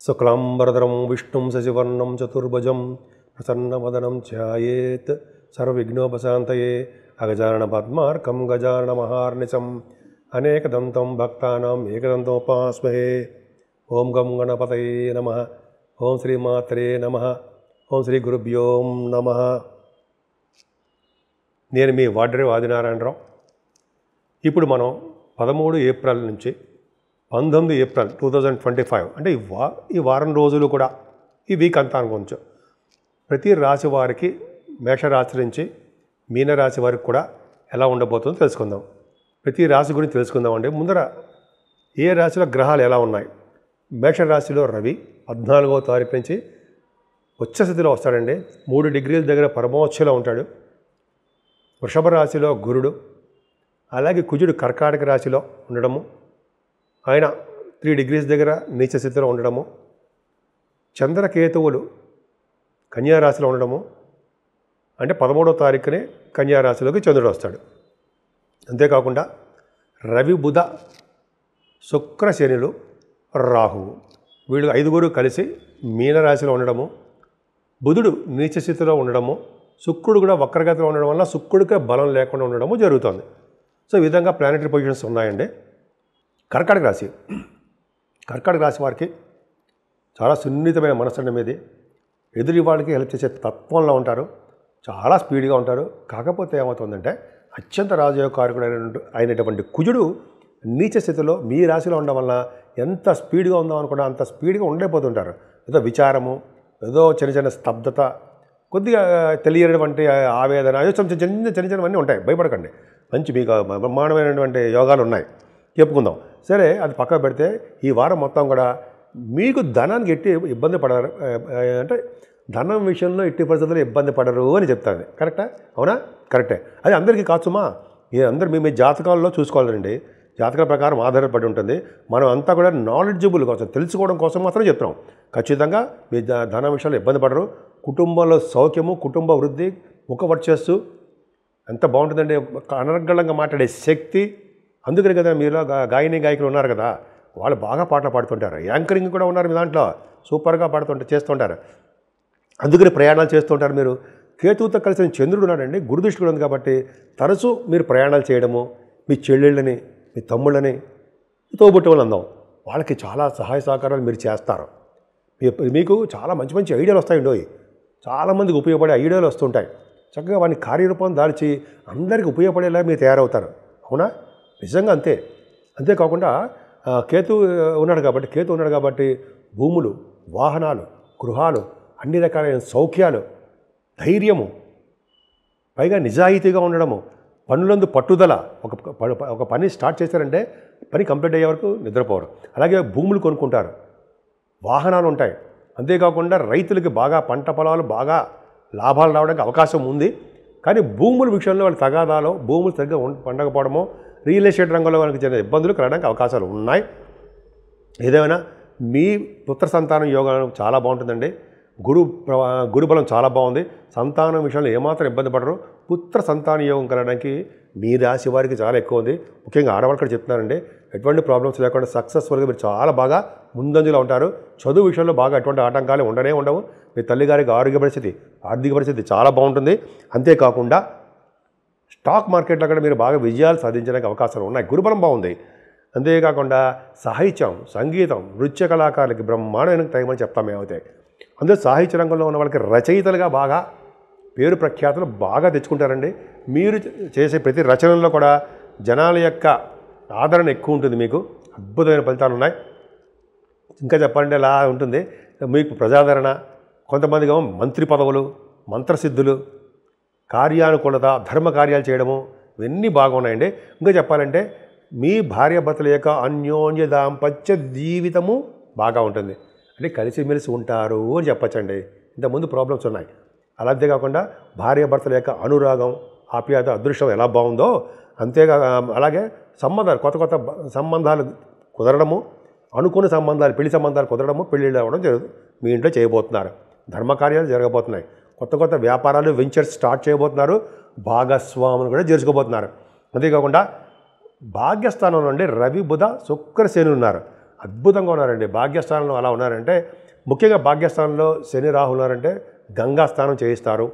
శుక్లాంబరధరం విష్ణుం శశివర్ణం చతుర్భుజం ప్రసన్నవదనం ధ్యాయేత్ సర్వవిఘ్నోపశాంతయే అగజానన పద్మార్కం గజానన మహార్నిశం అనేకదంతం భక్తానాం ఏకదంతోపాస్మహే. ఓం గం గణపతయే నమః. ఓం శ్రీమాత్రే నమః. ఓం శ్రీ గురుభ్యో నమః. నేను మీ వాడ్రే ఆదినారాయణరావు. ఇప్పుడు మనం 13 ఏప్రిల్ నుంచి 19 ఏప్రిల్ 2025 అంటే ఈ వారం రోజులు కూడా ఈ వీక్ అంతా అనుకోవచ్చు. ప్రతి రాశి వారికి మేషరాశి నుంచి మీనరాశి వారికి కూడా ఎలా ఉండబోతుందో తెలుసుకుందాం. ప్రతి రాశి గురించి తెలుసుకుందామండి. ముందర ఏ రాశిలో గ్రహాలు ఎలా ఉన్నాయి. మేషరాశిలో రవి 14వ తారీఖు నుంచి ఉచ్చస్థితిలో వస్తాడండి. 3 డిగ్రీల దగ్గర పరమోచ్చలో ఉంటాడు. వృషభ రాశిలో గురుడు, అలాగే కుజుడు కర్కాటక రాశిలో ఉండడము, ఆయన 3 డిగ్రీస్ దగ్గర నీచ స్థితిలో ఉండడము, చంద్రకేతువులు కన్యారాశిలో ఉండడము, అంటే 13వ తారీఖునే కన్యారాశిలోకి చంద్రుడు వస్తాడు. అంతేకాకుండా రవి బుధ శుక్ర శనులు రాహువు వీళ్ళు 5 కలిసి మీనరాశిలో ఉండడము, బుధుడు నీచ స్థితిలో ఉండడము, శుక్రుడు కూడా వక్రగతిలో ఉండడం వల్ల శుక్రుడికే బలం లేకుండా ఉండడము జరుగుతుంది. సో ఈ విధంగా ప్లానెటరీ పొజిషన్స్ ఉన్నాయండి. కర్కాటక రాశి వారికి చాలా సున్నితమైన మనసు మీది, ఎదురి వాళ్ళకి హెల్ప్ చేసే తత్వంలో ఉంటారు, చాలా స్పీడ్గా ఉంటారు. కాకపోతే ఏమవుతుందంటే అత్యంత రాజయోగకారకుడు అయినటువంటి కుజుడు నీచ స్థితిలో మీ రాశిలో ఉండడం వల్ల ఎంత స్పీడ్గా ఉందాం అనుకున్నా అంత స్పీడ్గా ఉండలేకపోతుంటారు. ఏదో విచారము, ఏదో చిన్న స్తబ్దత, కొద్దిగా తెలియనటువంటి ఆవేదన, చిన్నవన్నీ ఉంటాయి. భయపడకండి, మంచి మీకు బ్రహ్మాండమైనటువంటి యోగాలు ఉన్నాయి, చెప్పుకుందాం. సరే, అది పక్కకు పెడితే ఈ వారం మొత్తం కూడా మీకు ధనానికి ఎట్టి ఇబ్బంది పడరు, అంటే ధనం విషయంలో ఎట్టి పరిస్థితుల్లో ఇబ్బంది పడరు అని చెప్తాను. కరెక్టా? అవునా? కరెక్టే. అది అందరికీ కాచుమా, ఇది అందరూ మీ జాతకాల్లో చూసుకోవాలండి. జాతకాల ప్రకారం ఆధారపడి ఉంటుంది. మనం అంతా కూడా నాలెడ్జబుల్ కోసం, తెలుసుకోవడం కోసం మాత్రం చెప్తున్నాం. ఖచ్చితంగా మీ ధన విషయంలో ఇబ్బంది పడరు. కుటుంబంలో సౌఖ్యము, కుటుంబ వృద్ధి, ముఖ వర్చస్సు ఎంత బాగుంటుందండి. అనర్గళంగా మాట్లాడే శక్తి. అందుకని కదా మీలో గాయకులు ఉన్నారు కదా, వాళ్ళు బాగా పాటలు పాడుతుంటారు. యాంకరింగ్ కూడా ఉన్నారు మీ దాంట్లో, సూపర్గా చేస్తుంటారు. అందుకని ప్రయాణాలు చేస్తుంటారు. మీరు కేతువుతో కలిసిన చంద్రుడు ఉన్నాడండి, గురుదృష్టి కూడా ఉంది కాబట్టి తరచూ మీరు ప్రయాణాలు చేయడము, మీ చెల్లెళ్ళని, మీ తమ్ముళ్ళని, తోబుట్టు వాళ్ళు అందాం, వాళ్ళకి చాలా సహాయ సహకారాలు మీరు చేస్తారు. మీకు చాలా మంచి మంచి ఐడియాలు వస్తాయండి. చాలామందికి ఉపయోగపడే ఐడియాలు వస్తుంటాయి. చక్కగా వాడిని కార్యరూపం దాల్చి అందరికీ ఉపయోగపడేలా మీరు తయారవుతారు. అవునా? నిజంగా అంతే. అంతేకాకుండా కేతు ఉన్నాడు కాబట్టి భూములు, వాహనాలు, గృహాలు, అన్ని రకాలైన సౌఖ్యాలు, ధైర్యము, పైగా నిజాయితీగా ఉండడము, పనులందు పట్టుదల. ఒక పని స్టార్ట్ చేశారంటే పని కంప్లీట్ అయ్యే వరకు నిద్రపోరు. అలాగే భూములు కొనుక్కుంటారు, వాహనాలు ఉంటాయి. అంతేకాకుండా రైతులకి బాగా పంట పొలాలు బాగా లాభాలు రావడానికి అవకాశం ఉంది. కానీ భూముల విషయంలో వాళ్ళ తగాదాలో భూములు సరిగ్గా పండకపోవడమో, రియల్ ఎస్టేట్ రంగంలో వాళ్ళకి చిన్న ఇబ్బందులు కలగడానికి అవకాశాలు ఉన్నాయి. ఏదేమైనా మీ పుత్ర సంతానం యోగం చాలా బాగుంటుందండి. గురుబలం చాలా బాగుంది. సంతానం విషయంలో ఏమాత్రం ఇబ్బంది పడరు. పుత్ర సంతాన యోగం కలగడానికి మీ రాశి వారికి చాలా ఎక్కువ ఉంది. ముఖ్యంగా ఆడవాళ్ళు కూడా చెప్తున్నారండి, ఎటువంటి ప్రాబ్లమ్స్ లేకుండా సక్సెస్ఫుల్గా మీరు చాలా బాగా ముందంజలో ఉంటారు. చదువు విషయంలో బాగా ఎటువంటి ఆటంకాలు ఉండవు. మీ తల్లిగారికి ఆరోగ్య పరిస్థితి, ఆర్థిక పరిస్థితి చాలా బాగుంటుంది. అంతేకాకుండా స్టాక్ మార్కెట్లో కూడా మీరు బాగా విజయాలు సాధించడానికి అవకాశాలు ఉన్నాయి. గురుబలం బాగుంది. అంతేకాకుండా సాహిత్యం, సంగీతం, నృత్య కళాకారులకి బ్రహ్మాండమైన టైం అని చెప్తాం మేమైతే. అందులో సాహిత్య రంగంలో ఉన్న వాళ్ళకి రచయితలుగా బాగా పేరు ప్రఖ్యాతులు బాగా తెచ్చుకుంటారండి. మీరు చేసే ప్రతి రచనల్లో కూడా జనాల యొక్క ఆదరణ ఎక్కువ ఉంటుంది. మీకు అద్భుతమైన ఫలితాలు ఉన్నాయి. ఇంకా చెప్పాలంటే ఇలా ఉంటుంది మీకు ప్రజాదరణ. కొంతమందిగా మంత్రి పదవులు, మంత్రసిద్ధులు, కార్యానుకూలత, ధర్మ కార్యాలు చేయడము, ఇవన్నీ బాగున్నాయండి. ఇంకా చెప్పాలంటే మీ భార్యాభర్తల యొక్క అన్యోన్య దాంపత్య జీవితము బాగా ఉంటుంది. అంటే కలిసిమెలిసి ఉంటారు అని చెప్పచ్చండి. ఇంతకుముందు ప్రాబ్లమ్స్ ఉన్నాయి. అలా అంతేకాకుండా భార్యాభర్తల యొక్క అనురాగం, ఆప్యాయత, అదృష్టం ఎలా బాగుందో అంతేగా అలాగే సంబంధాలు, కొత్త సంబంధాలు కుదరడము, అనుకున్న సంబంధాలు, పెళ్లి సంబంధాలు కుదరడము, పెళ్ళిళ్ళు అవ్వడం మీ ఇంట్లో చేయబోతున్నారు. ధర్మకార్యాలు జరగబోతున్నాయి. కొత్త వ్యాపారాలు, వెంచర్స్ స్టార్ట్ చేయబోతున్నారు. భాగస్వాములు కూడా చేర్చుకోబోతున్నారు. అంతేకాకుండా భాగ్యస్థానం నుండి రవి బుధ శుక్ర శని ఉన్నారు. అద్భుతంగా ఉన్నారండి. భాగ్యస్థానంలో అలా ఉన్నారంటే, ముఖ్యంగా భాగ్యస్థానంలో శని రాహులు ఉన్నారంటే గంగా స్నానం చేయిస్తారు,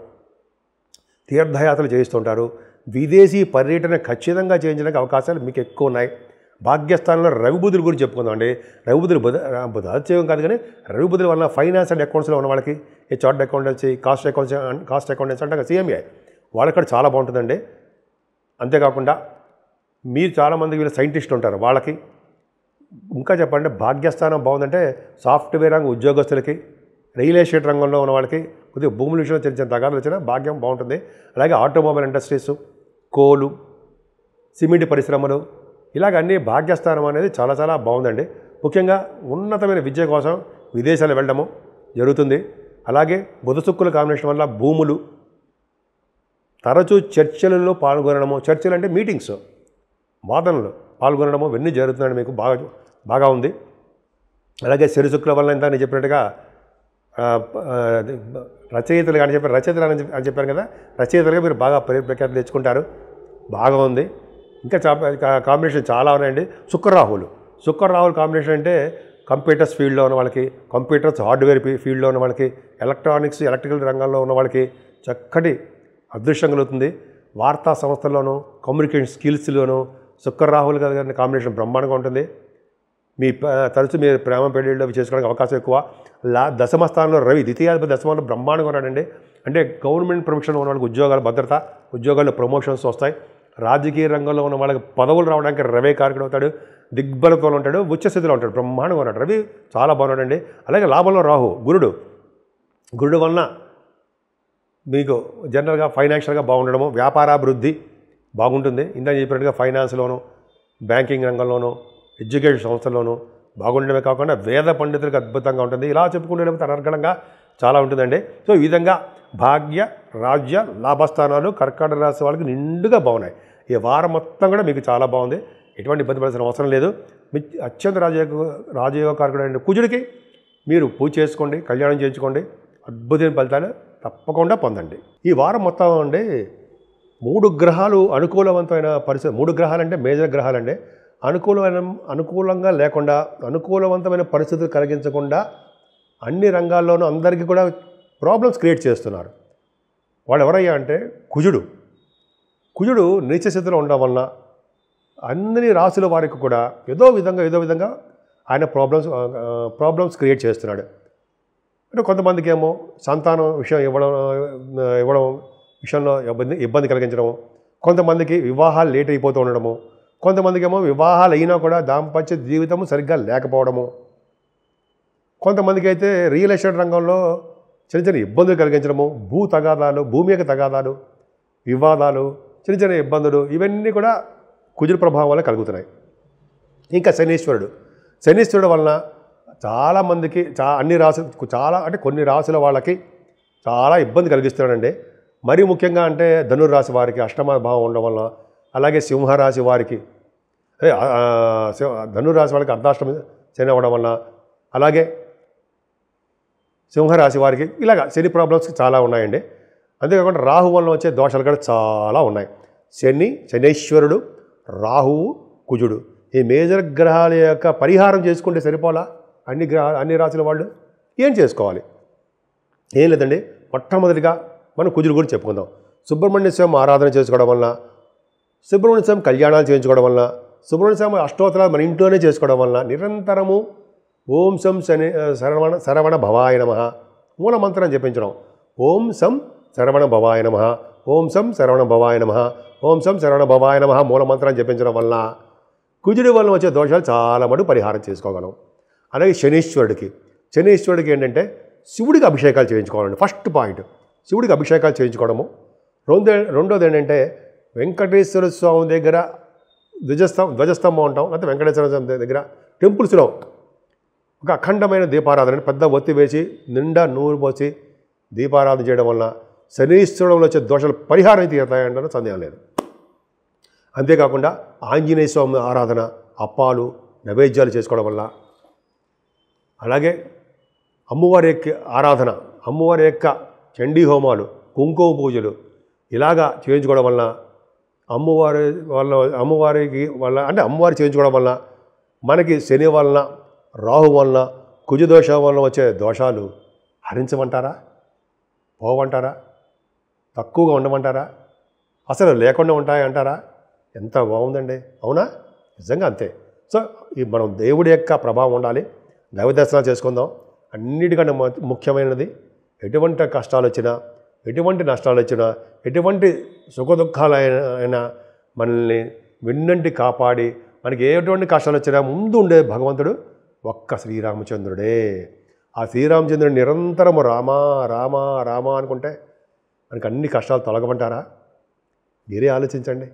తీర్థయాత్రలు చేయిస్తుంటారు, విదేశీ పర్యటన ఖచ్చితంగా చేయించడానికి అవకాశాలు మీకు ఎక్కువ ఉన్నాయి. భాగ్యస్థానంలో రవి బుధుల గురించి చెప్పుకుందామండి. రవి బుధులు బుధాత్యయం కాదు, కానీ రవి బుధుల వల్ల ఫైనాన్స్ అండ్ అకౌంట్స్లో ఉన్న వాళ్ళకి, ఈ చార్ట్ అకౌంటెన్సీ, కాస్ట్ అకౌంటెన్సీ అంటే సిఎంఏ వాళ్ళకి కూడా చాలా బాగుంటుందండి. అంతేకాకుండా మీరు చాలామంది వీళ్ళు సైంటిస్టులు ఉంటారు, వాళ్ళకి ఇంకా చెప్పండి భాగ్యస్థానం బాగుందంటే సాఫ్ట్వేర్ రంగ ఉద్యోగస్తులకి, రియల్ ఎస్టేట్ రంగంలో ఉన్న వాళ్ళకి, కొద్దిగా భూముల విషయంలో చిన్న చిన్న తగాదాలు వచ్చినా భాగ్యం బాగుంటుంది. అలాగే ఆటోమొబైల్ ఇండస్ట్రీస్, కోలు, సిమెంట్ పరిశ్రమలు, ఇలాగ అన్ని భాగ్యస్థానం అనేది చాలా చాలా బాగుందండి. ముఖ్యంగా ఉన్నతమైన విద్య కోసం విదేశాలు వెళ్ళడము జరుగుతుంది. అలాగే బుధ శుక్రుల కాంబినేషన్ వల్ల భూములు, తరచూ చర్చలలో పాల్గొనడము, చర్చలు అంటే మీటింగ్స్, వాదనలు పాల్గొనడము ఇవన్నీ జరుగుతున్నాయి, మీకు బాగా ఉంది. అలాగే శని శుక్ల వల్ల ఇంత నేను చెప్పినట్టుగా రచయితలు కానీ చెప్పారు, రచయితలు అని చెప్పారు కదా, రచయితలుగా మీరు బాగా ప్రఖ్యాతి తెచ్చుకుంటారు, బాగా ఉంది. ఇంకా కాంబినేషన్ చాలా ఉన్నాయండి. శుక్రరాహులు కాంబినేషన్ అంటే కంప్యూటర్స్ ఫీల్డ్లో ఉన్న వాళ్ళకి, కంప్యూటర్స్ హార్డ్వేర్ ఫీల్డ్లో ఉన్న వాళ్ళకి, ఎలక్ట్రానిక్స్ ఎలక్ట్రికల్ రంగంలో ఉన్న వాళ్ళకి చక్కటి అదృష్టం కలుగుతుంది. వార్తా సంస్థల్లోనూ కమ్యూనికేషన్ స్కిల్స్లోనూ శుక్రరాహులు గారి కాంబినేషన్ బ్రహ్మాండంగా ఉంటుంది. తరచూ మీరు ప్రేమ పెళ్ళిళ్ళు చేసుకోవడానికి అవకాశం ఎక్కువ. దశమ స్థానంలో రవి, ద్వితీయాధిపతి దశమంలో బ్రహ్మాండంగా ఉన్నాడండి. అంటే గవర్నమెంట్ ప్రొఫెషన్లో ఉన్న వాళ్ళకి ఉద్యోగాల భద్రత, ఉద్యోగాల్లో ప్రమోషన్స్ వస్తాయి. రాజకీయ రంగంలో ఉన్న వాళ్ళకి పదవులు రావడానికి రవే కారకుడు అవుతాడు, దిగ్బలతో ఉంటాడు, ఉచ్చస్థితిలో ఉంటాడు, బ్రహ్మాండంగా ఉన్నాడు. రవి చాలా బాగున్నాడండి. అలాగే లాభంలో రాహు, గురుడు వలన మీకు జనరల్గా ఫైనాన్షియల్గా బాగుండడము, వ్యాపారాభివృద్ధి బాగుంటుంది. ఇందాక చెప్పినట్టుగా ఫైనాన్స్లోను, బ్యాంకింగ్ రంగంలోనూ, ఎడ్యుకేషన్ సంస్థల్లోనూ బాగుండడమే కాకుండా వేద పండితులకు అద్భుతంగా ఉంటుంది. ఇలా చెప్పుకుంటే అనర్గళంగా చాలా ఉంటుందండి. సో ఈ విధంగా భాగ్య, రాజ్య, లాభస్థానాలు కర్కాటక రాశి వాళ్ళకి నిండుగా బాగున్నాయి. ఈ వారం మొత్తం కూడా మీకు చాలా బాగుంది, ఎటువంటి ఇబ్బంది పడాల్సిన అవసరం లేదు. అత్యంత రాజయోగకారకుడైన కుజుడికి మీరు పూజ చేసుకోండి, కళ్యాణం చేయించుకోండి, అద్భుతమైన ఫలితాలు తప్పకుండా పొందండి. ఈ వారం మొత్తం అండి 3 గ్రహాలు అనుకూలవంతమైన పరిస్థితి, 3 గ్రహాలు అంటే మేజర్ గ్రహాలండి, అనుకూలంగా లేకుండా, అనుకూలవంతమైన పరిస్థితులు కలిగించకుండా అన్ని రంగాల్లోనూ అందరికీ కూడా ప్రాబ్లమ్స్ క్రియేట్ చేస్తున్నారు. వాళ్ళు ఎవరయ్యా అంటే కుజుడు నీచ స్థితిలో ఉండడం వలన అన్ని రాశుల వారికి కూడా ఏదో విధంగా ఆయన ప్రాబ్లమ్స్ క్రియేట్ చేస్తున్నాడు. అంటే కొంతమందికి ఏమో సంతానం విషయం ఇవ్వడం విషయంలో ఇబ్బంది కలిగించడము, కొంతమందికి వివాహాలు లేట్ అయిపోతూ ఉండడము, కొంతమందికి ఏమో వివాహాలు అయినా కూడా దాంపత్య జీవితం సరిగ్గా లేకపోవడము, కొంతమందికి అయితే రియల్ ఎస్టేట్ రంగంలో చిన్న ఇబ్బందులు కలిగించడము, భూమి యొక్క తగాదాలు, వివాదాలు, చిన్న ఇబ్బందులు, ఇవన్నీ కూడా కుజుడు ప్రభావం వల్ల కలుగుతున్నాయి. ఇంకా శనీశ్వరుడు వలన చాలామందికి అన్ని రాశులు అంటే కొన్ని రాశుల వాళ్ళకి చాలా ఇబ్బంది కలిగిస్తున్నాడండి. మరీ ముఖ్యంగా అంటే ధనుర్రాశి వారికి అష్టమ భావం ఉండడం వలన, అలాగే సింహరాశి వారికి ధనుర్రాశి వాళ్ళకి అర్ధాష్టమి శని అవ్వడం వలన, అలాగే సింహరాశి వారికి ఇలాగ శని ప్రాబ్లమ్స్ చాలా ఉన్నాయండి. అంతేకాకుండా రాహు వలన వచ్చే దోషాలు కూడా చాలా ఉన్నాయి. శనీశ్వరుడు, రాహువు, కుజుడు ఈ మేజర్ గ్రహాల యొక్క పరిహారం చేసుకుంటే సరిపోలా. అన్ని రాశుల వాళ్ళు ఏం చేసుకోవాలి? ఏం లేదండి, మొట్టమొదటిగా మనం కుజుడు గురించి చెప్పుకుందాం. సుబ్రహ్మణ్య స్వామి ఆరాధన చేసుకోవడం వలన, సుబ్రహ్మణ్య స్వామి కళ్యాణాలు చేయించుకోవడం వలన, సుబ్రహ్మణ్య స్వామి అష్టోత్తరాలు మన ఇంట్లోనే చేసుకోవడం వలన నిరంతరము ఓం సం శరవణ భవాయ నమః మూల మంత్రం జపించడం. ఓం సం శరవణ భవాయ నమః, ఓం సం శరవణ భవాయ నమః, ఓం సం శరవణ భవాయ నమః మూల మంత్రాన్ని జపించడం వలన కుజుడి వలన వచ్చే దోషాలు చాలా మటుకు పరిహారం చేసుకోగలం. అలాగే శనీశ్వరుడికి ఏంటంటే శివుడికి అభిషేకాలు చేయించుకోవాలండి. ఫస్ట్ పాయింట్ శివుడికి అభిషేకాలు చేయించుకోవడము. రెండోది ఏంటంటే వెంకటేశ్వర స్వామి దగ్గర ధ్వజస్తంభం ఉంటాం, లేకపోతే వెంకటేశ్వర స్వామి దగ్గర టెంపుల్స్లో ఒక అఖండమైన దీపారాధన, పెద్ద ఒత్తి వేసి నిండా నూనె పోసి దీపారాధన చేయడం వలన శనీశ్వరంలో వచ్చే దోషాలు పరిహారం తీరుతాయంటే సందేహం లేదు. అంతేకాకుండా ఆంజనేయ స్వామి ఆరాధన, అప్పాలు, నైవేద్యాలు చేసుకోవడం వల్ల, అలాగే అమ్మవారి యొక్క ఆరాధన, అమ్మవారి యొక్క చండీ హోమాలు, కుంకుమ పూజలు ఇలాగా చేయించుకోవడం వలన అమ్మవారి చేయించుకోవడం వలన మనకి శని వలన రాహు వలన కుజదోషం వలన వచ్చే దోషాలు హరించమంటారా? పోవంటారా? తక్కువగా ఉండమంటారా? అసలు లేకుండా ఉంటాయంటారా? ఎంత బాగుందండి, అవునా? నిజంగా అంతే. సో మనం దేవుడి యొక్క ప్రభావం ఉండాలి. దైవ దర్శనాలు చేసుకుందాం. అన్నిటికంటే ముఖ్యమైనది, ఎటువంటి కష్టాలు వచ్చినా, ఎటువంటి నష్టాలు వచ్చినా, ఎటువంటి సుఖదుఖాలైనా మనల్ని వెన్నంటి కాపాడి, మనకి ఎటువంటి కష్టాలు వచ్చినా ముందు ఉండే భగవంతుడు ఒక్క శ్రీరామచంద్రుడే. ఆ శ్రీరామచంద్రుడు నిరంతరము రామా రామా రామా అనుకుంటే మనకి అన్ని కష్టాలు తొలగమంటారా? మీరే ఆలోచించండి.